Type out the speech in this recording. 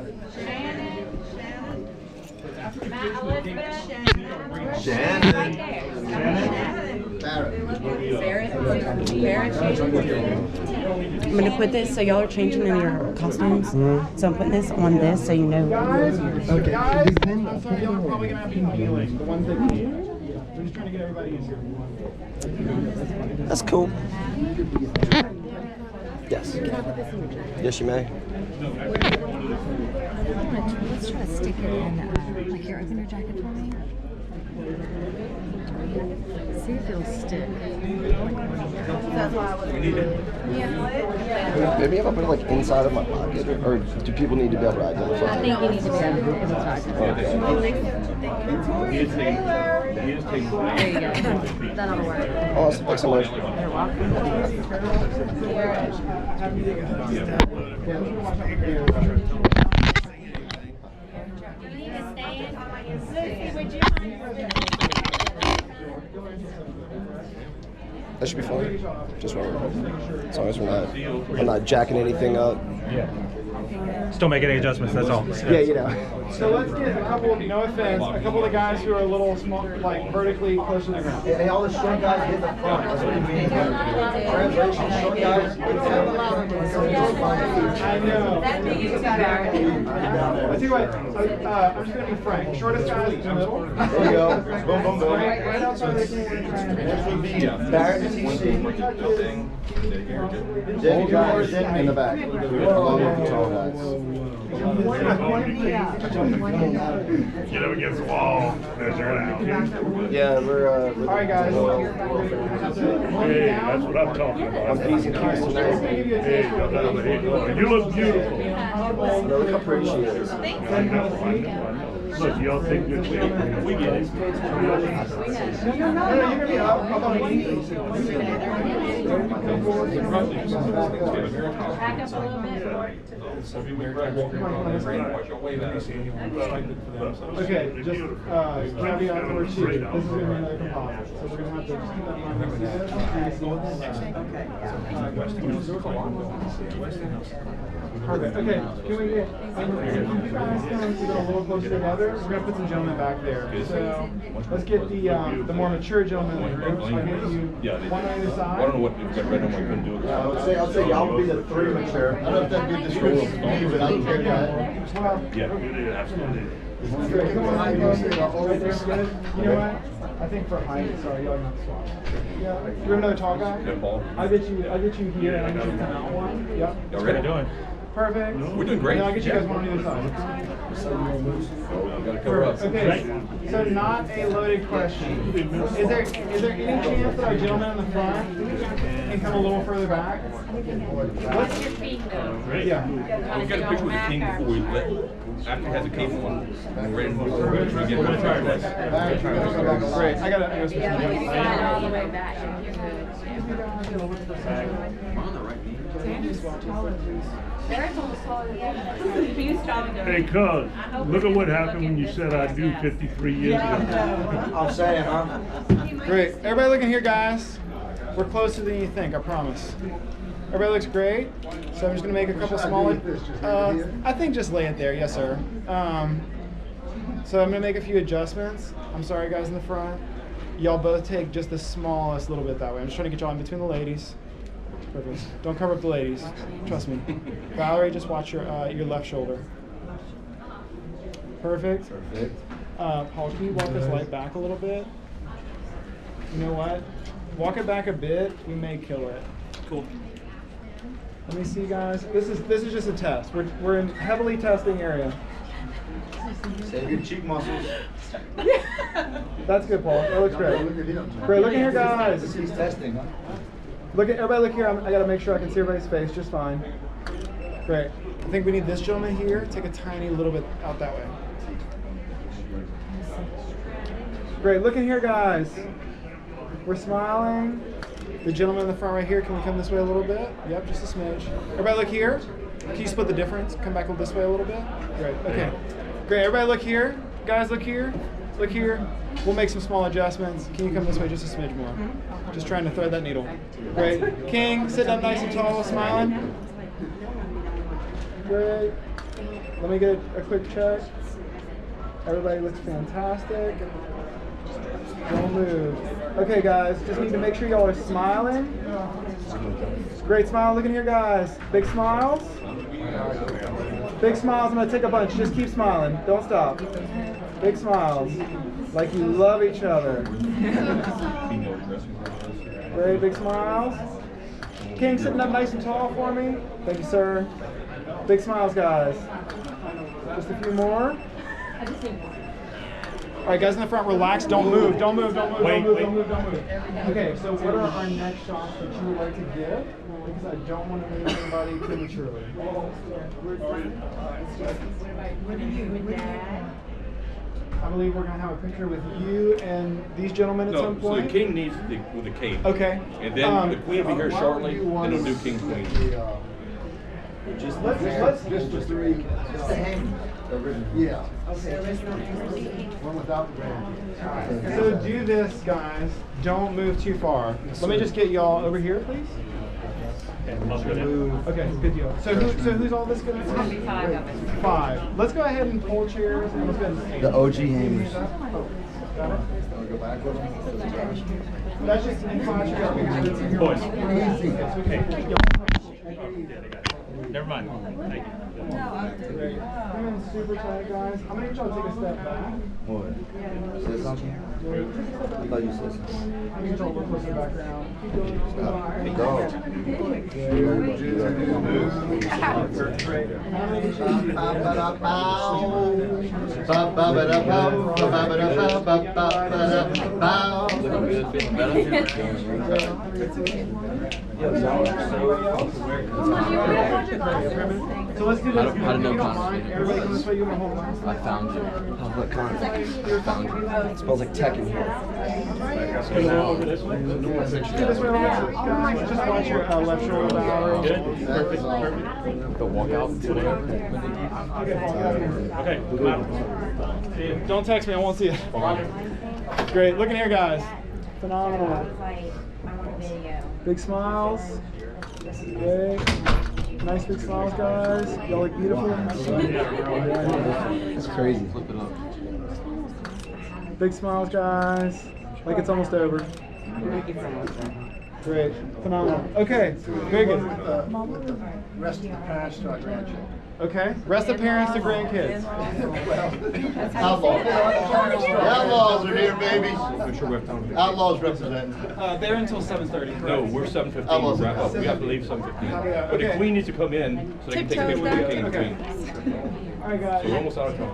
I'm gonna put this so y'all are changing in your costumes. So I'm putting this on this so you know. Guys, I'm sorry, y'all are probably gonna have to be kneeling. The ones that can't. We're just trying to get everybody in here. That's cool. Yes. Yes, you may. Let's try to stick it in. Like here, open your jacket for me. See if it'll stick. Maybe if I put it like inside of my pocket, or do people need to be able to identify? I think you need to be able to identify. There you go. That'll work. Oh, thanks so much. You're welcome. That should be fine. Just right. As long as I'm not jacking anything up. Yeah. Still make any adjustments, that's all. Yeah, you know. So let's get a couple of, no offense, a couple of the guys who are a little small, like vertically close to the ground. Hey, all the short guys get the front. That's what you mean. Translation, short guys get the I know. I tell you what, I'm just going to be frank. Shortest guy is in the middle. There you go. Boom, boom, boom. Right outside the king. Barrett and TC. Then guys in the back. Along with the tall guys. Get up against the wall. Measure it out. Yeah, we're All right, guys. Hey, that's what I'm talking about. I'm easy keys tonight. Hey, you look beautiful. Look how pretty she is. I know. Look, y'all take good shape. We get it. No, you're going to be up on my knees. Back up a little bit. Okay, just caveat number 2. This is going to be another composite, so we're going to have to keep that in mind. Perfect. Okay, can we get you guys kind of go a little closer together? We're going to put some gentlemen back there. So let's get the more mature gentlemen in the group. So I get you one on either side. I don't know what red on my couldn't do it. I'll say y'all will be the 3 mature. I don't know if that's good description, but I don't care that. Well, Yeah, absolutely. come on, right there, good. You know what? I think for height, sorry, y'all not swap. Yeah, you're another tall guy. Yeah, Paul. I'll get you here, and I'll get you come out one. Yep. Y'all ready? Doing? Perfect. We're doing great. And I'll get you guys one on either side. Gotta cover up. Okay, so not a loaded question. Is there any chance that our gentleman in the front can come a little further back? What's your feet though? Yeah. We got a picture with the king before we let, after he has a cape on, and we're ready to move forward. We get a good try. Great. I gotta spend some time. All the way back. You're Hey, cuz, look at what happened when you said I do 53 years ago. I'm saying, huh? Great. Everybody looking here, guys. We're closer than you think, I promise. Everybody looks great. So I'm just gonna make a couple smaller. I think just lay it there, yes, sir. So I'm gonna make a few adjustments. I'm sorry, guys in the front. Y'all both take just the smallest little bit that way. I'm just trying to get y'all in between the ladies. Perfect. Don't cover up the ladies. Trust me. Valerie, just watch your left shoulder. Perfect. Paul, can you walk this light back a little bit? You know what? Walk it back a bit. We may kill it. Cool. Let me see, guys. This is just a test. We're in heavily testing area. Save your cheek muscles. That's good, Paul. That looks great. Great. Look at here, guys. He's testing, huh? Everybody look here. I gotta make sure I can see everybody's face just fine. Great. I think we need this gentleman here. Take a tiny little bit out that way. Great. Look at here, guys. We're smiling. The gentleman in the front right here, can we come this way a little bit? Yep, just a smidge. Everybody look here. Can you split the difference? Come back this way a little bit. Great. Okay. Great. Everybody look here. Guys, look here. Look here. We'll make some small adjustments. Can you come this way just a smidge more? Just trying to thread that needle. Great. King, sitting up nice and tall, smiling. Great. Let me get a quick check. Everybody looks fantastic. Don't move. Okay, guys, just need to make sure y'all are smiling. Great smile. Look in here, guys. Big smiles. Big smiles. I'm gonna take a bunch. Just keep smiling. Don't stop. Big smiles. Like you love each other. Very big smiles. King sitting up nice and tall for me. Thank you, sir. Big smiles, guys. Just a few more. All right, guys in the front, relax. Don't move. Don't move. Don't move. Don't move. Don't move. Don't move. Okay, so what are our next shots that you would like to give? Because I don't want to move anybody prematurely. I believe we're going to have a picture with you and these gentlemen at some So point. the king needs with the cape. Okay. And then the queen will be here shortly, and they'll do king queen. Just the three. Just the hanging. Yeah. One without the band. So do this, guys. Don't move too far. Let me just get y'all over here, please. Okay, good deal. So who's all this going to be? 5 of us. 5. Let's go ahead and pull chairs and let's spend The OG Hamers. Got it? That's just in class. Boys. Okay. Never mind. Thank you. Great. Come in super tight, guys. I'm gonna need y'all to take a step back. What? Say something? I thought you said something. I'm gonna get y'all a little closer to the background. Keep going. Go. Looking good, feeling better. So let's do this. I don't know content. Everybody come this way. You want to hold on? I found you. Oh, what kind? Found you. It smells like tech in here. So now over this way. Do this way. Guys, just watch your left shoulder down. Good. Perfect. Perfect. The walkout. Okay. Don't text me. I won't see it. Great. Look in here, guys. Phenomenal. Big smiles. Great. Nice big smiles, guys. Y'all look beautiful. It's crazy. Flip it up. Big smiles, guys. Like it's almost over. Great. Phenomenal. Okay. Very good. Rest of the parents to our grandchildren. Okay. Rest of parents to grandkids. Outlaws. Outlaws are here, baby. I'm sure we have time. Outlaws representing. They're until 7:30. No, we're 7:15. Outlaws. We'll wrap up. We have to leave 7:15. Yeah, But the okay. queen needs to come in so they can take a picture with the king and Okay. queen. All right, So we're guys. almost out of time.